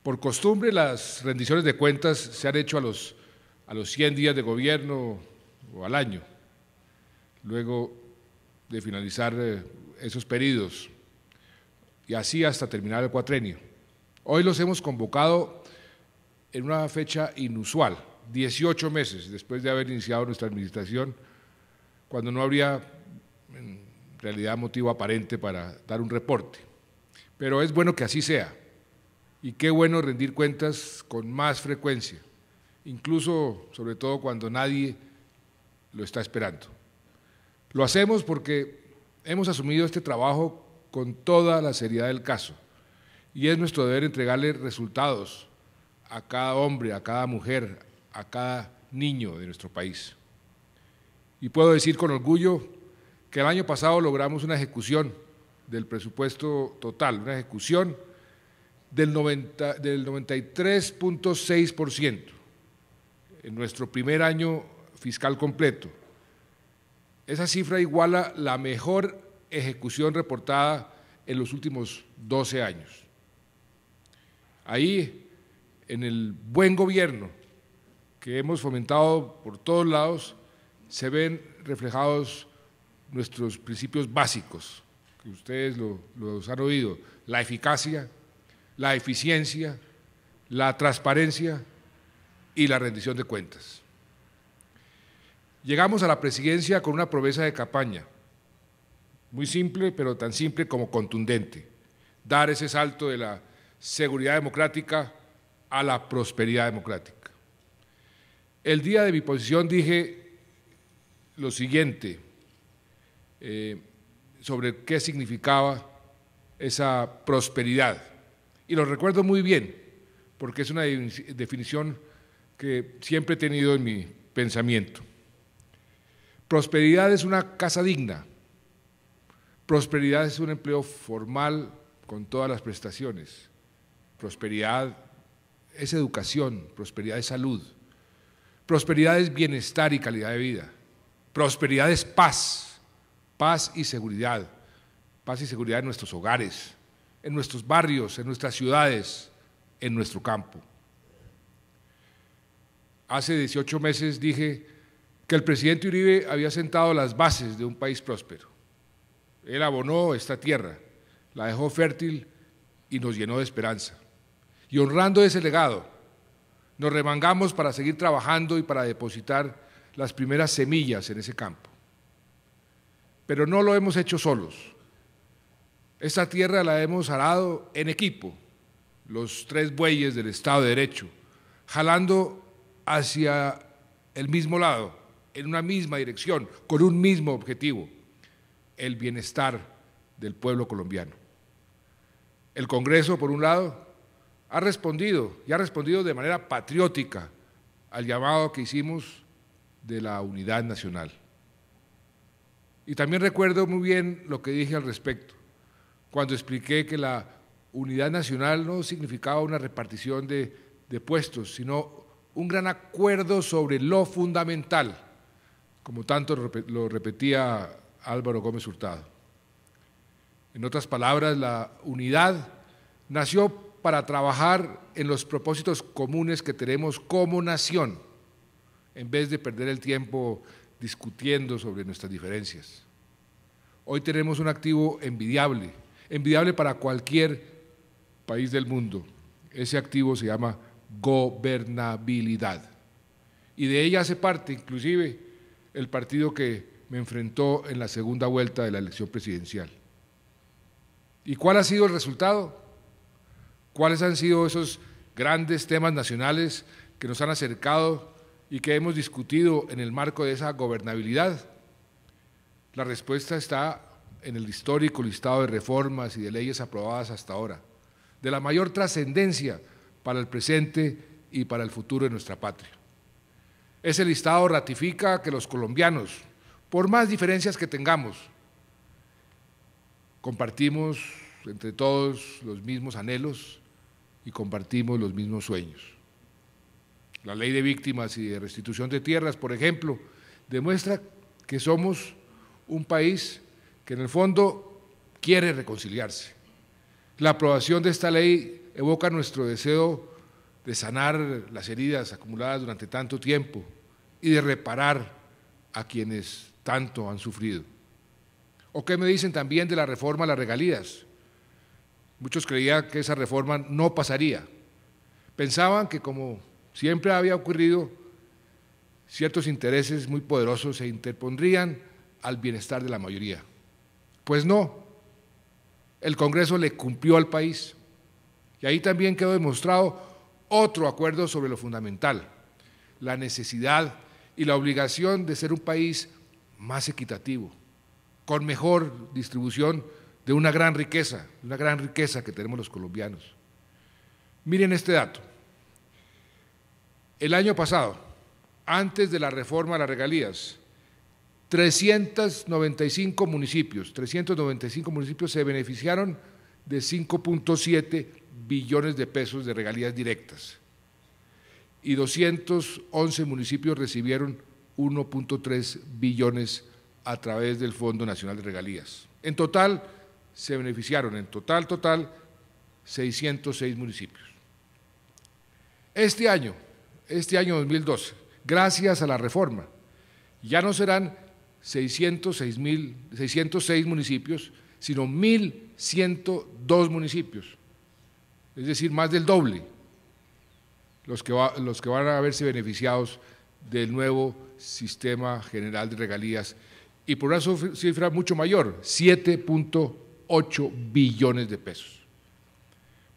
Por costumbre, las rendiciones de cuentas se han hecho a los 100 días de gobierno o al año, luego de finalizar esos periodos, y así hasta terminar el cuatrenio. Hoy los hemos convocado en una fecha inusual, 18 meses después de haber iniciado nuestra administración, cuando no habría en realidad motivo aparente para dar un reporte. Pero es bueno que así sea, y qué bueno rendir cuentas con más frecuencia, incluso, sobre todo, cuando nadie lo está esperando. Lo hacemos porque hemos asumido este trabajo con toda la seriedad del caso, y es nuestro deber entregarle resultados a cada hombre, a cada mujer, a cada niño de nuestro país. Y puedo decir con orgullo que el año pasado logramos una ejecución del presupuesto total, una ejecución del 93.6% en nuestro primer año fiscal completo. Esa cifra iguala la mejor ejecución reportada en los últimos 12 años. Ahí, en el buen gobierno que hemos fomentado por todos lados, se ven reflejados nuestros principios básicos, que ustedes los han oído: la eficacia, la eficiencia, la transparencia y la rendición de cuentas. Llegamos a la presidencia con una promesa de campaña, muy simple, pero tan simple como contundente: dar ese salto de la seguridad democrática a la prosperidad democrática. El día de mi posición dije lo siguiente sobre qué significaba esa prosperidad, y lo recuerdo muy bien, porque es una definición que siempre he tenido en mi pensamiento. Prosperidad es una casa digna, prosperidad es un empleo formal con todas las prestaciones, prosperidad es educación, prosperidad es salud, prosperidad es bienestar y calidad de vida, prosperidad es paz, paz y seguridad en nuestros hogares, en nuestros barrios, en nuestras ciudades, en nuestro campo. Hace 18 meses dije que el presidente Uribe había sentado las bases de un país próspero. Él abonó esta tierra, la dejó fértil y nos llenó de esperanza. Y honrando ese legado, nos remangamos para seguir trabajando y para depositar las primeras semillas en ese campo. Pero no lo hemos hecho solos. Esta tierra la hemos arado en equipo, los tres bueyes del Estado de Derecho, jalando hacia el mismo lado, en una misma dirección, con un mismo objetivo: el bienestar del pueblo colombiano. El Congreso, por un lado, ha respondido de manera patriótica al llamado que hicimos de la unidad nacional. Y también recuerdo muy bien lo que dije al respecto, cuando expliqué que la unidad nacional no significaba una repartición de puestos, sino un gran acuerdo sobre lo fundamental, como tanto lo repetía Álvaro Gómez Hurtado. En otras palabras, la unidad nació para trabajar en los propósitos comunes que tenemos como nación, en vez de perder el tiempo discutiendo sobre nuestras diferencias. Hoy tenemos un activo envidiable para cualquier país del mundo. Ese activo se llama gobernabilidad, y de ella hace parte inclusive el partido que me enfrentó en la segunda vuelta de la elección presidencial. ¿Y cuál ha sido el resultado? ¿Cuáles han sido esos grandes temas nacionales que nos han acercado y que hemos discutido en el marco de esa gobernabilidad? La respuesta está en el histórico listado de reformas y de leyes aprobadas hasta ahora, de la mayor trascendencia para el presente y para el futuro de nuestra patria. Ese listado ratifica que los colombianos, por más diferencias que tengamos, compartimos entre todos los mismos anhelos y compartimos los mismos sueños. La ley de víctimas y de restitución de tierras, por ejemplo, demuestra que somos un país que en el fondo quiere reconciliarse. La aprobación de esta ley evoca nuestro deseo de sanar las heridas acumuladas durante tanto tiempo y de reparar a quienes tanto han sufrido. ¿O qué me dicen también de la reforma a las regalías? Muchos creían que esa reforma no pasaría. Pensaban que, como siempre había ocurrido, ciertos intereses muy poderosos se interpondrían al bienestar de la mayoría. Pues no, el Congreso le cumplió al país y ahí también quedó demostrado otro acuerdo sobre lo fundamental, la necesidad y la obligación de ser un país más equitativo, con mejor distribución de una gran riqueza que tenemos los colombianos. Miren este dato. El año pasado, antes de la reforma a las regalías, 395 municipios se beneficiaron de 5.7 billones de pesos de regalías directas y 211 municipios recibieron 1.3 billones a través del Fondo Nacional de Regalías. En total, se beneficiaron, 606 municipios. Este año 2012, gracias a la reforma, ya no serán 606 municipios, sino 1.102 municipios, es decir, más del doble los que van a verse beneficiados del nuevo Sistema General de Regalías y por una cifra mucho mayor, 7.8 billones de pesos.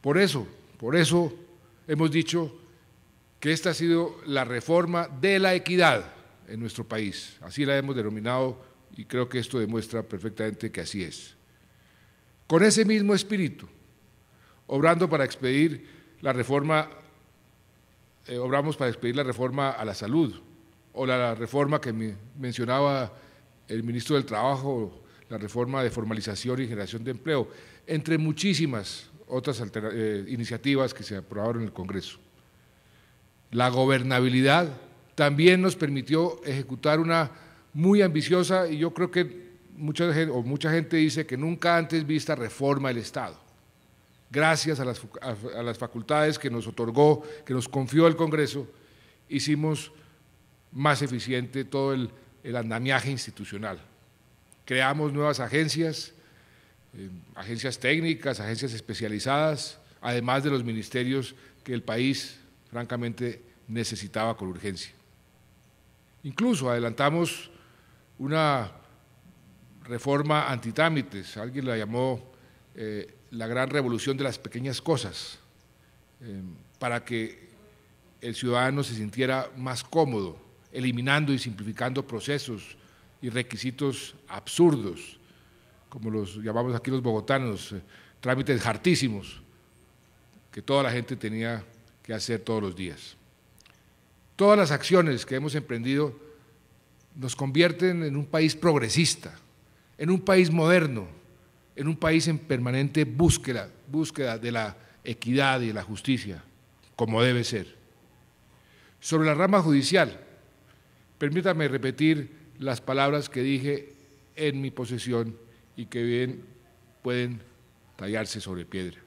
Por eso hemos dicho que esta ha sido la reforma de la equidad en nuestro país, así la hemos denominado y creo que esto demuestra perfectamente que así es. Con ese mismo espíritu, obramos para expedir la reforma a la salud o la reforma que mencionaba el ministro del Trabajo, la reforma de formalización y generación de empleo, entre muchísimas otras iniciativas que se aprobaron en el Congreso. La gobernabilidad también nos permitió ejecutar una muy ambiciosa y yo creo que mucha gente dice que nunca antes vista reforma del Estado. Gracias a las facultades que nos otorgó, que nos confió el Congreso, hicimos más eficiente todo el andamiaje institucional. Creamos nuevas agencias, agencias técnicas, agencias especializadas, además de los ministerios que el país francamente necesitaba con urgencia. Incluso adelantamos una reforma antitrámites, alguien la llamó la gran revolución de las pequeñas cosas, para que el ciudadano se sintiera más cómodo, eliminando y simplificando procesos y requisitos absurdos, como los llamamos aquí los bogotanos, trámites hartísimos, que toda la gente tenía que hacer todos los días. Todas las acciones que hemos emprendido nos convierten en un país progresista, en un país moderno, en un país en permanente búsqueda de la equidad y de la justicia, como debe ser. Sobre la rama judicial, permítame repetir las palabras que dije en mi posesión y que bien pueden tallarse sobre piedra.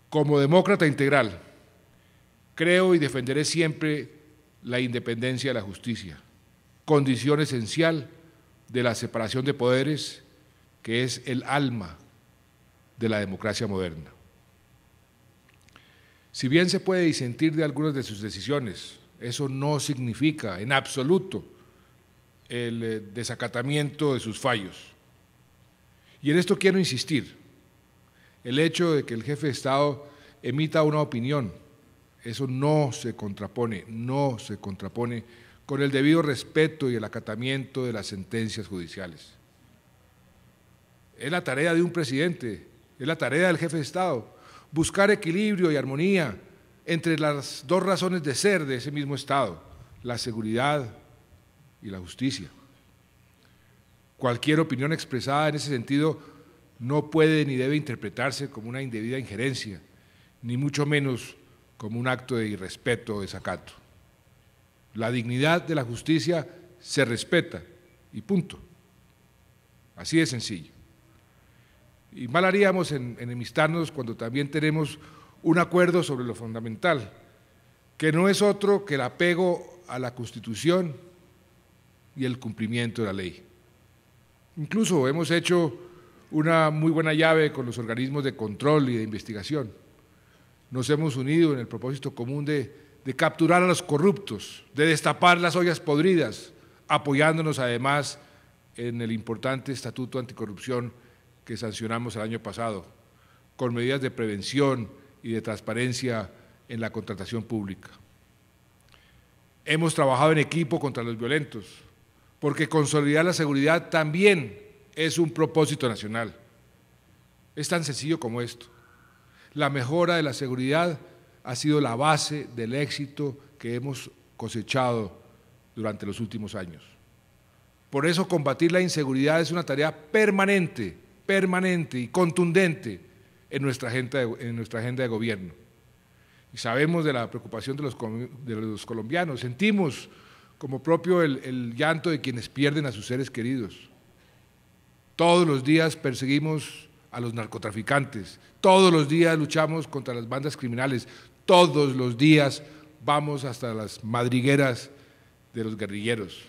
Como demócrata integral, creo y defenderé siempre la independencia de la justicia, condición esencial de la separación de poderes, que es el alma de la democracia moderna. Si bien se puede disentir de algunas de sus decisiones, eso no significa en absoluto el desacatamiento de sus fallos. Y en esto quiero insistir, el hecho de que el jefe de Estado emita una opinión, eso no se contrapone con el debido respeto y el acatamiento de las sentencias judiciales. Es la tarea de un presidente, es la tarea del jefe de Estado, buscar equilibrio y armonía entre las dos razones de ser de ese mismo Estado, la seguridad y la justicia. Cualquier opinión expresada en ese sentido no puede ni debe interpretarse como una indebida injerencia, ni mucho menos como un acto de irrespeto o desacato. La dignidad de la justicia se respeta y punto. Así de sencillo. Y mal haríamos en enemistarnos cuando también tenemos un acuerdo sobre lo fundamental, que no es otro que el apego a la Constitución y el cumplimiento de la ley. Incluso hemos hecho una muy buena llave con los organismos de control y de investigación. Nos hemos unido en el propósito común de capturar a los corruptos, de destapar las ollas podridas, apoyándonos además en el importante Estatuto Anticorrupción que sancionamos el año pasado, con medidas de prevención y de transparencia en la contratación pública. Hemos trabajado en equipo contra los violentos, porque consolidar la seguridad también es un propósito nacional. Es tan sencillo como esto. La mejora de la seguridad ha sido la base del éxito que hemos cosechado durante los últimos años. Por eso combatir la inseguridad es una tarea permanente y contundente en nuestra agenda de gobierno. Y sabemos de la preocupación de los colombianos, sentimos como propio el llanto de quienes pierden a sus seres queridos. Todos los días perseguimos a los narcotraficantes, todos los días luchamos contra las bandas criminales, todos los días vamos hasta las madrigueras de los guerrilleros.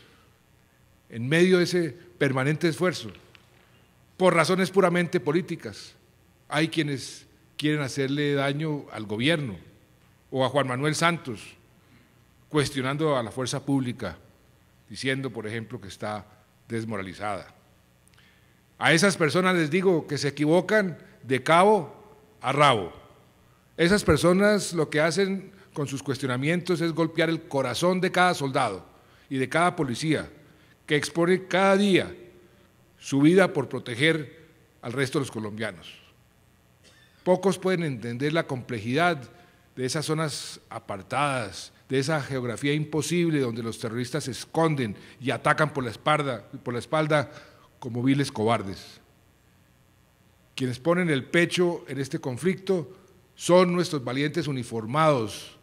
En medio de ese permanente esfuerzo, por razones puramente políticas, hay quienes quieren hacerle daño al gobierno o a Juan Manuel Santos, cuestionando a la fuerza pública, diciendo, por ejemplo, que está desmoralizada. A esas personas les digo que se equivocan de cabo a rabo. Esas personas lo que hacen con sus cuestionamientos es golpear el corazón de cada soldado y de cada policía que expone cada día su vida por proteger al resto de los colombianos. Pocos pueden entender la complejidad de esas zonas apartadas, de esa geografía imposible donde los terroristas se esconden y atacan por la espalda como viles cobardes. Quienes ponen el pecho en este conflicto son nuestros valientes uniformados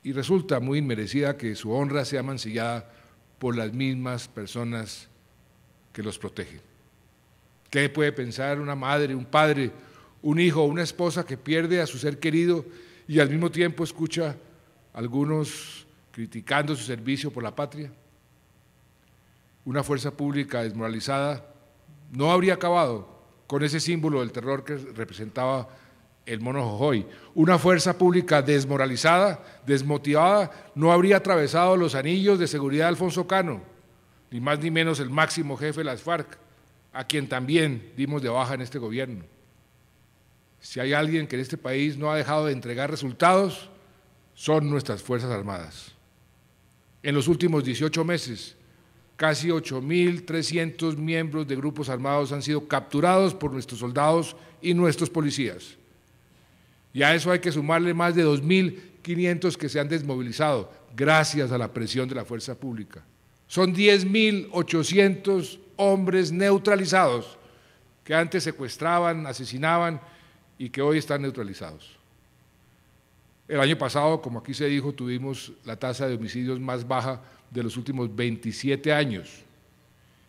y resulta muy inmerecida que su honra sea mancillada por las mismas personas que los protegen. ¿Qué puede pensar una madre, un padre, un hijo, una esposa que pierde a su ser querido y al mismo tiempo escucha a algunos criticando su servicio por la patria? Una fuerza pública desmoralizada no habría acabado con ese símbolo del terror que representaba el mono Jojoy. Una fuerza pública desmoralizada, desmotivada, no habría atravesado los anillos de seguridad de Alfonso Cano, ni más ni menos el máximo jefe de las FARC, a quien también dimos de baja en este gobierno. Si hay alguien que en este país no ha dejado de entregar resultados, son nuestras Fuerzas Armadas. En los últimos 18 meses, casi 8.300 miembros de grupos armados han sido capturados por nuestros soldados y nuestros policías. Y a eso hay que sumarle más de 2.500 que se han desmovilizado, gracias a la presión de la fuerza pública. Son 10.800 hombres neutralizados que antes secuestraban, asesinaban y que hoy están neutralizados. El año pasado, como aquí se dijo, tuvimos la tasa de homicidios más baja de los últimos 27 años.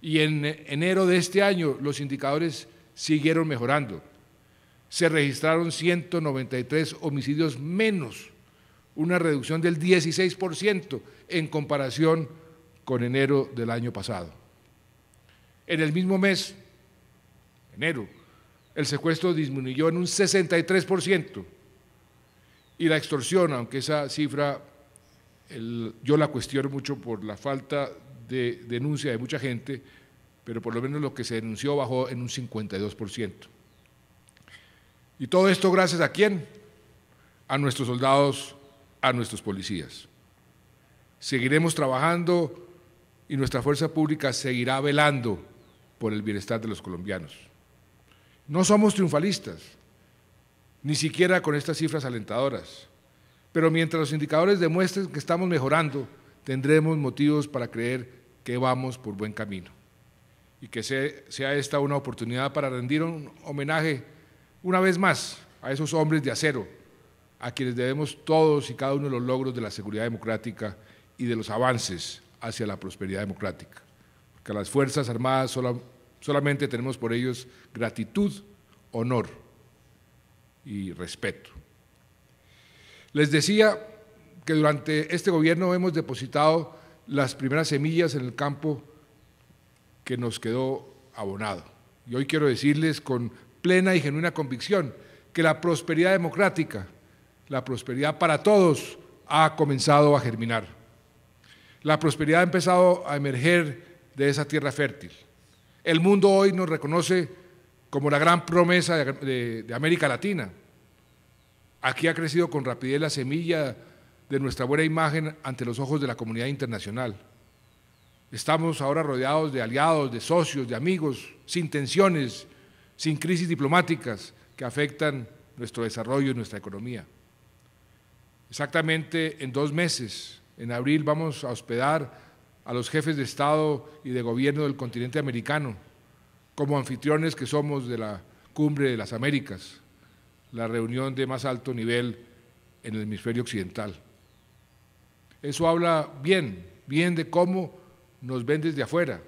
Y en enero de este año los indicadores siguieron mejorando. Se registraron 193 homicidios menos, una reducción del 16% en comparación con enero del año pasado. En el mismo mes, enero, el secuestro disminuyó en un 63%. Y la extorsión, aunque esa cifra yo la cuestiono mucho por la falta de denuncia de mucha gente, pero por lo menos lo que se denunció bajó en un 52%. Y todo esto gracias ¿a quién? A nuestros soldados, a nuestros policías. Seguiremos trabajando y nuestra fuerza pública seguirá velando por el bienestar de los colombianos. No somos triunfalistas, ni siquiera con estas cifras alentadoras, pero mientras los indicadores demuestren que estamos mejorando, tendremos motivos para creer que vamos por buen camino y que sea esta una oportunidad para rendir un homenaje una vez más a esos hombres de acero, a quienes debemos todos y cada uno de los logros de la seguridad democrática y de los avances hacia la prosperidad democrática. Porque a las Fuerzas Armadas solamente tenemos por ellos gratitud, honor y respeto. Les decía que durante este gobierno hemos depositado las primeras semillas en el campo que nos quedó abonado. Y hoy quiero decirles con plena y genuina convicción que la prosperidad democrática, la prosperidad para todos, ha comenzado a germinar. La prosperidad ha empezado a emerger de esa tierra fértil. El mundo hoy nos reconoce como la gran promesa de América Latina. Aquí ha crecido con rapidez la semilla de nuestra buena imagen ante los ojos de la comunidad internacional. Estamos ahora rodeados de aliados, de socios, de amigos, sin tensiones, sin crisis diplomáticas que afectan nuestro desarrollo y nuestra economía. Exactamente en 2 meses, en abril, vamos a hospedar a los jefes de Estado y de Gobierno del continente americano, como anfitriones que somos de la Cumbre de las Américas, la reunión de más alto nivel en el hemisferio occidental. Eso habla bien de cómo nos ven desde afuera.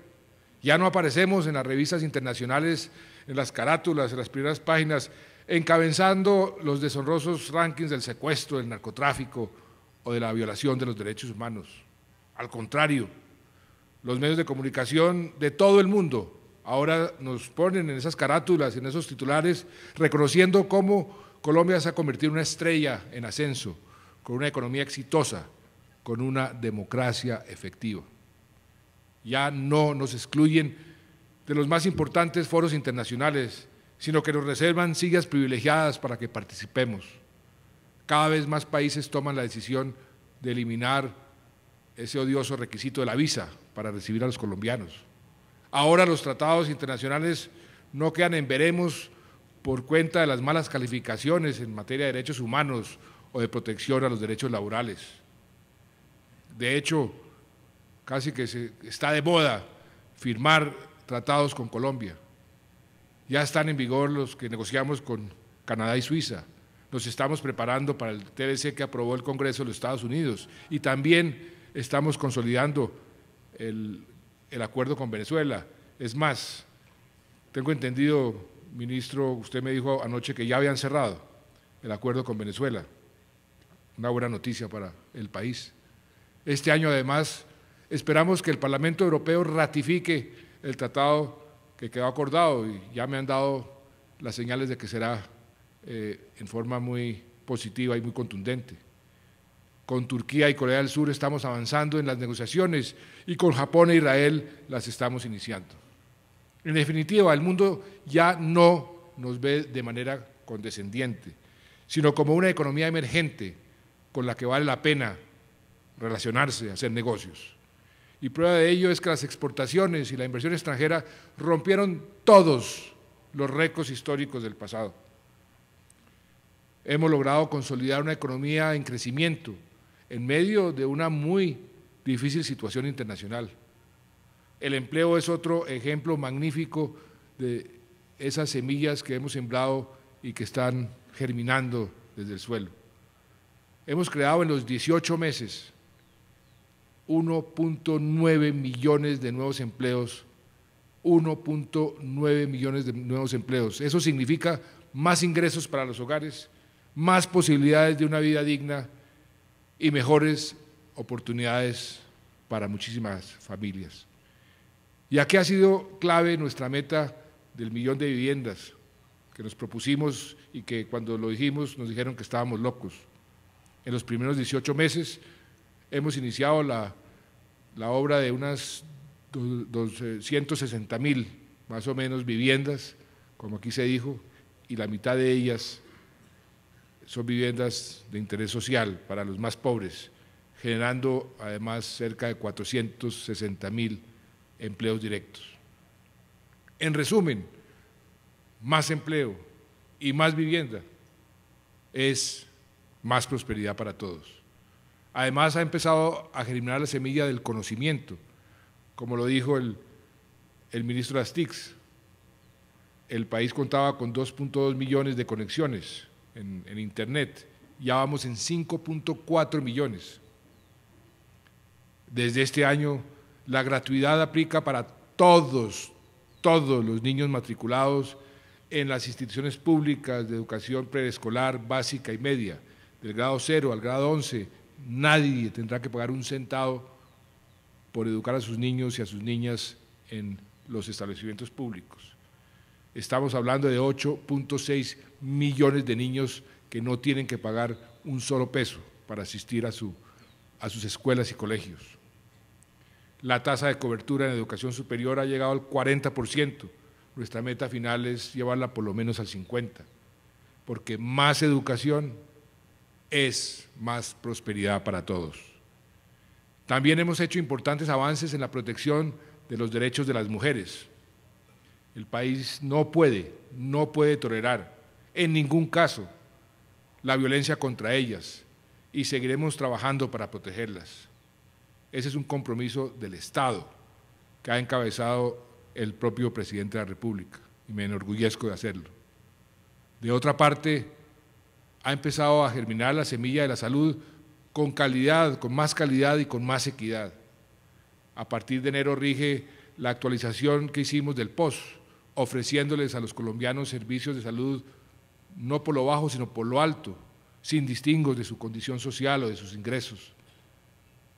Ya no aparecemos en las revistas internacionales, en las carátulas, en las primeras páginas, encabezando los deshonrosos rankings del secuestro, del narcotráfico o de la violación de los derechos humanos. Al contrario, los medios de comunicación de todo el mundo ahora nos ponen en esas carátulas, en esos titulares, reconociendo cómo Colombia se ha convertido en una estrella en ascenso, con una economía exitosa, con una democracia efectiva. Ya no nos excluyen de los más importantes foros internacionales, sino que nos reservan sillas privilegiadas para que participemos. Cada vez más países toman la decisión de eliminar ese odioso requisito de la visa para recibir a los colombianos. Ahora los tratados internacionales no quedan en veremos por cuenta de las malas calificaciones en materia de derechos humanos o de protección a los derechos laborales. De hecho, casi que está de moda firmar tratados con Colombia. Ya están en vigor los que negociamos con Canadá y Suiza. Nos estamos preparando para el TLC que aprobó el Congreso de los Estados Unidos y también estamos consolidando el acuerdo con Venezuela. Es más, tengo entendido, ministro, usted me dijo anoche que ya habían cerrado el acuerdo con Venezuela. Una buena noticia para el país. Este año, además, esperamos que el Parlamento Europeo ratifique el tratado que quedó acordado y ya me han dado las señales de que será en forma muy positiva y muy contundente. Con Turquía y Corea del Sur estamos avanzando en las negociaciones y con Japón e Israel las estamos iniciando. En definitiva, el mundo ya no nos ve de manera condescendiente, sino como una economía emergente con la que vale la pena relacionarse, hacer negocios. Y prueba de ello es que las exportaciones y la inversión extranjera rompieron todos los récords históricos del pasado. Hemos logrado consolidar una economía en crecimiento en medio de una muy difícil situación internacional. El empleo es otro ejemplo magnífico de esas semillas que hemos sembrado y que están germinando desde el suelo. Hemos creado en los 18 meses 1.9 millones de nuevos empleos, 1.9 millones de nuevos empleos. Eso significa más ingresos para los hogares, más posibilidades de una vida digna y mejores oportunidades para muchísimas familias. Y aquí ha sido clave nuestra meta del 1.000.000 de viviendas que nos propusimos y que cuando lo dijimos nos dijeron que estábamos locos. En los primeros 18 meses hemos iniciado la obra de unas 160.000 más o menos viviendas, como aquí se dijo, y la mitad de ellas son viviendas de interés social para los más pobres, generando además cerca de 460.000 empleos directos. En resumen, más empleo y más vivienda es más prosperidad para todos. Además, ha empezado a germinar la semilla del conocimiento, como lo dijo el ministro Astix. El país contaba con 2.2 millones de conexiones en Internet, ya vamos en 5.4 millones. Desde este año, la gratuidad aplica para todos los niños matriculados en las instituciones públicas de educación preescolar, básica y media, del grado 0 al grado 11, nadie tendrá que pagar un centavo por educar a sus niños y a sus niñas en los establecimientos públicos. Estamos hablando de 8.6 millones de niños que no tienen que pagar un solo peso para asistir a sus escuelas y colegios. La tasa de cobertura en educación superior ha llegado al 40%. Nuestra meta final es llevarla por lo menos al 50%, porque más educación es más prosperidad para todos. También hemos hecho importantes avances en la protección de los derechos de las mujeres. El país no puede tolerar en ningún caso la violencia contra ellas y seguiremos trabajando para protegerlas. Ese es un compromiso del Estado que ha encabezado el propio presidente de la República y me enorgullezco de hacerlo. De otra parte, ha empezado a germinar la semilla de la salud con calidad, con más calidad y con más equidad. A partir de enero rige la actualización que hicimos del POS, ofreciéndoles a los colombianos servicios de salud no por lo bajo, sino por lo alto, sin distingos de su condición social o de sus ingresos.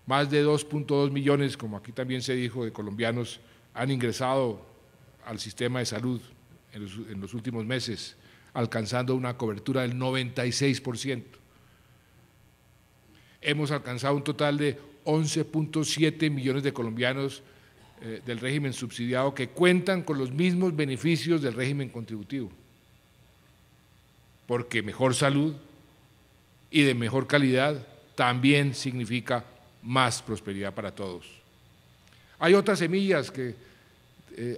Más de 2.2 millones, como aquí también se dijo, de colombianos han ingresado al sistema de salud en los últimos meses, alcanzando una cobertura del 96%. Hemos alcanzado un total de 11.7 millones de colombianos del régimen subsidiado que cuentan con los mismos beneficios del régimen contributivo, porque mejor salud y de mejor calidad también significa más prosperidad para todos. Hay otras semillas que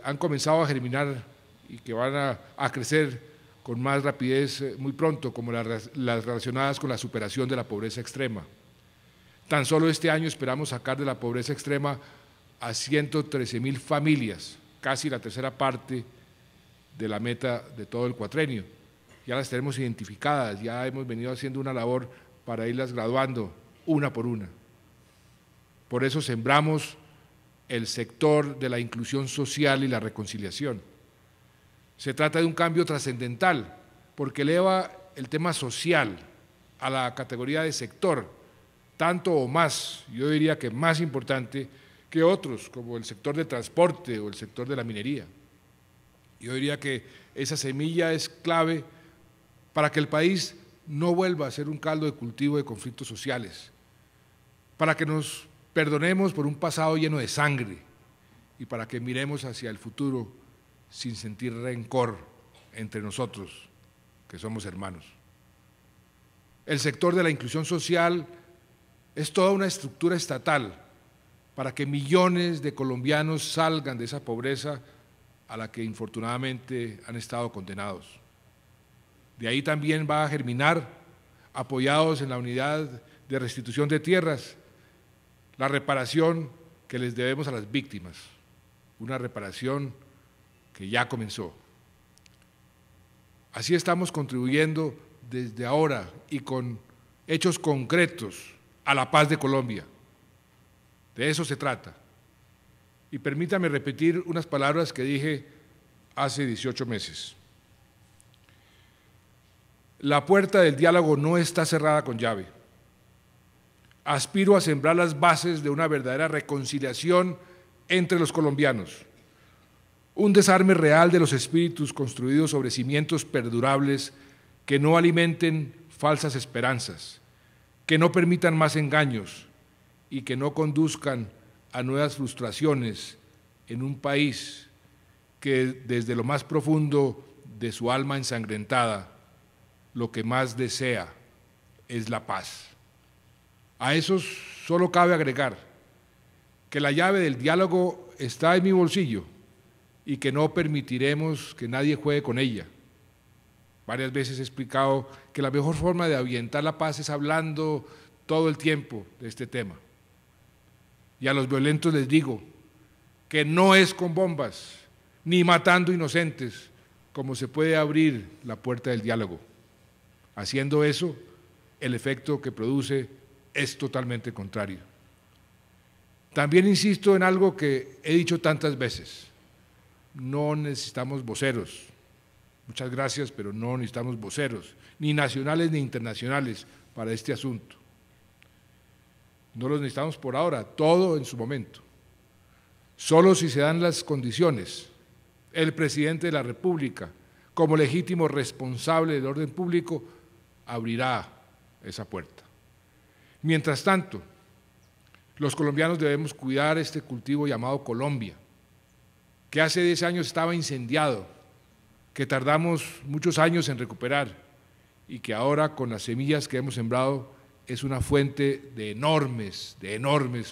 han comenzado a germinar y que van a crecer con más rapidez muy pronto, como las relacionadas con la superación de la pobreza extrema. Tan solo este año esperamos sacar de la pobreza extrema a 113.000 familias, casi la tercera parte de la meta de todo el cuatrenio. Ya las tenemos identificadas, ya hemos venido haciendo una labor para irlas graduando una por una. Por eso sembramos el sector de la inclusión social y la reconciliación. Se trata de un cambio trascendental, porque eleva el tema social a la categoría de sector, tanto o más, yo diría que más importante que otros, como el sector de transporte o el sector de la minería. Yo diría que esa semilla es clave para que el país no vuelva a ser un caldo de cultivo de conflictos sociales, para que nos perdonemos por un pasado lleno de sangre y para que miremos hacia el futuro sin sentir rencor entre nosotros, que somos hermanos. El sector de la inclusión social es toda una estructura estatal para que millones de colombianos salgan de esa pobreza a la que infortunadamente han estado condenados. De ahí también va a germinar, apoyados en la unidad de restitución de tierras, la reparación que les debemos a las víctimas, una reparación que ya comenzó. Así estamos contribuyendo desde ahora y con hechos concretos a la paz de Colombia. De eso se trata. Y permítame repetir unas palabras que dije hace 18 meses. La puerta del diálogo no está cerrada con llave. Aspiro a sembrar las bases de una verdadera reconciliación entre los colombianos, un desarme real de los espíritus construidos sobre cimientos perdurables que no alimenten falsas esperanzas, que no permitan más engaños y que no conduzcan a nuevas frustraciones en un país que desde lo más profundo de su alma ensangrentada lo que más desea es la paz. A eso solo cabe agregar que la llave del diálogo está en mi bolsillo y que no permitiremos que nadie juegue con ella. Varias veces he explicado que la mejor forma de ahuyentar la paz es hablando todo el tiempo de este tema. Y a los violentos les digo que no es con bombas ni matando inocentes como se puede abrir la puerta del diálogo. Haciendo eso, el efecto que produce es totalmente contrario. También insisto en algo que he dicho tantas veces: no necesitamos voceros, Muchas gracias, pero no necesitamos voceros, ni nacionales ni internacionales, para este asunto. No los necesitamos por ahora, todo en su momento. Solo si se dan las condiciones, el presidente de la República, como legítimo responsable del orden público, abrirá esa puerta. Mientras tanto, los colombianos debemos cuidar este cultivo llamado Colombia, que hace 10 años estaba incendiado, que tardamos muchos años en recuperar y que ahora, con las semillas que hemos sembrado, es una fuente de enormes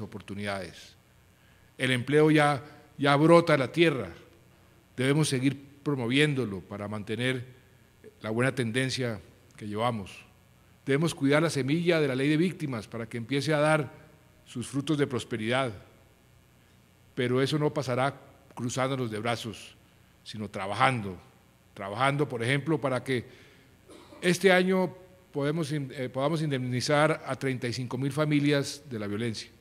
oportunidades. El empleo ya brota de la tierra, debemos seguir promoviéndolo para mantener la buena tendencia que llevamos. Debemos cuidar la semilla de la ley de víctimas para que empiece a dar sus frutos de prosperidad, pero eso no pasará cruzándonos de brazos, sino trabajando, por ejemplo, para que este año podamos indemnizar a 35.000 familias de la violencia,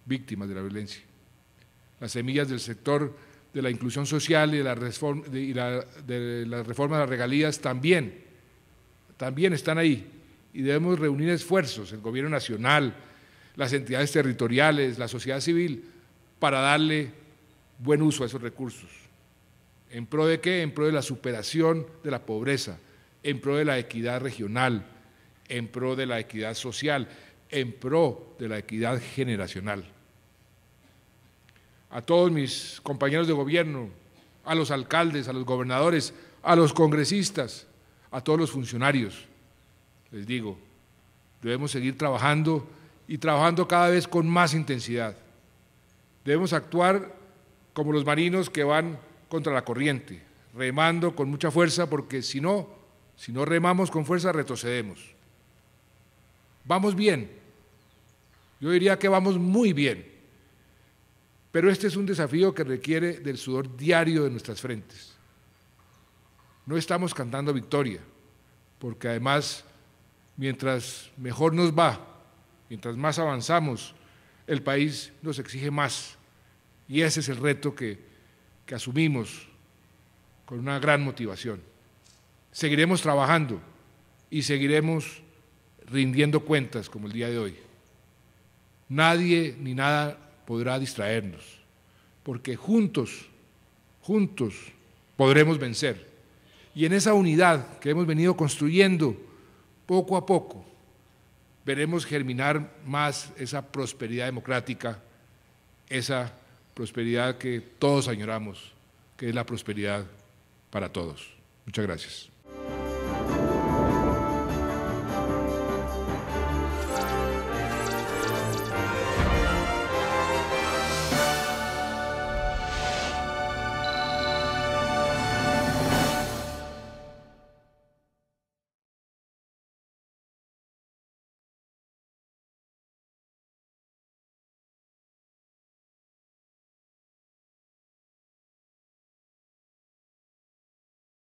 víctimas de la violencia. Las semillas del sector de la inclusión social y de la reforma de las regalías también están ahí, y debemos reunir esfuerzos, el gobierno nacional, las entidades territoriales, la sociedad civil, para darle buen uso a esos recursos. ¿En pro de qué? En pro de la superación de la pobreza, en pro de la equidad regional, en pro de la equidad social, en pro de la equidad generacional. A todos mis compañeros de gobierno, a los alcaldes, a los gobernadores, a los congresistas, a todos los funcionarios, les digo, debemos seguir trabajando y trabajando cada vez con más intensidad. Debemos actuar como los marinos que van contra la corriente, remando con mucha fuerza, porque si no remamos con fuerza, retrocedemos. Vamos bien, yo diría que vamos muy bien, pero este es un desafío que requiere del sudor diario de nuestras frentes. No estamos cantando victoria, porque además, mientras mejor nos va, mientras más avanzamos, el país nos exige más, y ese es el reto que asumimos con una gran motivación. Seguiremos trabajando y seguiremos rindiendo cuentas como el día de hoy. Nadie ni nada podrá distraernos, porque juntos podremos vencer. Y en esa unidad que hemos venido construyendo poco a poco, veremos germinar más esa prosperidad democrática, esa prosperidad que todos añoramos, que es la prosperidad para todos. Muchas gracias.